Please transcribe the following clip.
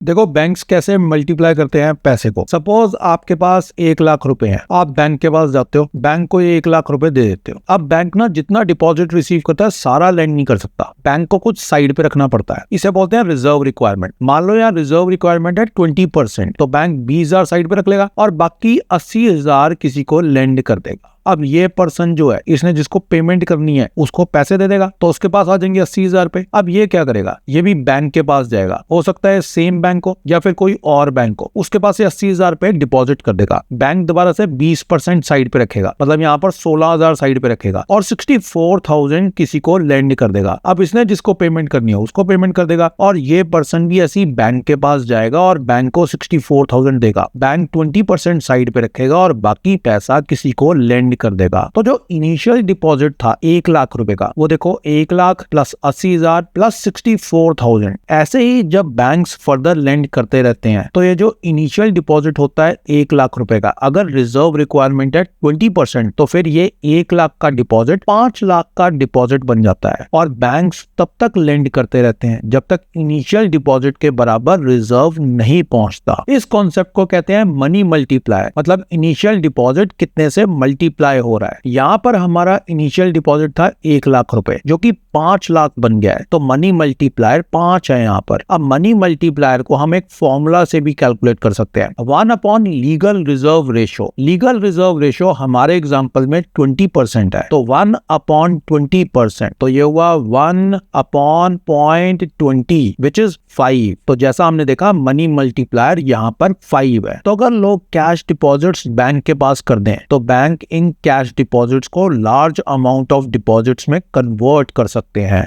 देखो बैंक्स कैसे मल्टीप्लाई करते हैं पैसे को। सपोज आपके पास 1 लाख रुपए हैं, आप बैंक के पास जाते हो, बैंक को 1 लाख रुपए दे देते हो। अब बैंक ना जितना डिपॉजिट रिसीव करता है सारा लैंड नहीं कर सकता, बैंक को कुछ साइड पे रखना पड़ता है। इसे बोलते हैं रिजर्व रिक्वायरमेंट। मान लो यहाँ रिजर्व रिक्वायरमेंट है 20%, तो बैंक 20,000 साइड पे रख लेगा और बाकी 80,000 किसी को लेंड कर देगा। अब ये पर्सन जो है, इसने जिसको पेमेंट करनी है उसको पैसे दे देगा, तो उसके पास आ जाएंगे 80,000 पे। अब ये क्या करेगा, ये भी बैंक के पास जाएगा, हो सकता है सेम बैंक हो या फिर कोई और बैंक हो, उसके पास से 80,000 पे डिपॉजिट कर देगा। बैंक दोबारा से 20% साइड पे रखेगा, मतलब यहाँ पर 16,000 साइड पे रखेगा और 64,000 किसी को लेंड कर देगा। अब इसने जिसको पेमेंट करनी है उसको पेमेंट कर देगा और ये पर्सन भी ऐसी बैंक के पास जाएगा और बैंक को 64,000 देगा। बैंक 20% साइड पे रखेगा और बाकी पैसा किसी को लेंड कर देगा। तो जो इनिशियल डिपॉजिट था 1 लाख रुपए का, वो देखो 1 लाख प्लस 80,000 प्लस 64,000। ऐसे ही जब बैंक्स फर्दर लेंड करते रहते हैं तो ये जो इनिशियल डिपॉजिट होता है 1 लाख रुपए का, अगर रिजर्व रिक्वायरमेंट है 20%, तो फिर ये 1 लाख का डिपॉजिट 5 लाख का डिपॉजिट बन जाता है। और बैंक्स तब तक लेंड करते रहते हैं जब तक इनिशियल डिपॉजिट के बराबर रिजर्व नहीं पहुंचता। इस कॉन्सेप्ट को कहते हैं मनी मल्टीप्लायर, मतलब इनिशियल डिपॉजिट कितने से मल्टीप्लाई हो रहा है। यहाँ पर हमारा इनिशियल डिपॉजिट था 1 लाख रुपए जो कि 5 लाख बन गया है, तो मनी मल्टीप्लायर 5 है यहाँ पर। अब मनी मल्टीप्लायर को हम एक फॉर्मूला से भी कैलकुलेट कर सकते हैं, 1 upon legal reserve ratio. Legal reserve ratio हमारे एग्जांपल में 20% है, तो 1 अपॉन 20%, तो ये हुआ 1 अपॉन 0.20 विच इज 5। तो जैसा हमने देखा मनी मल्टीप्लायर यहाँ पर 5 है। तो अगर लोग कैश डिपॉजिट्स बैंक के पास कर दें तो बैंक इन कैश डिपॉजिट्स को लार्ज अमाउंट ऑफ डिपॉजिट्स में कन्वर्ट कर सकते हैं।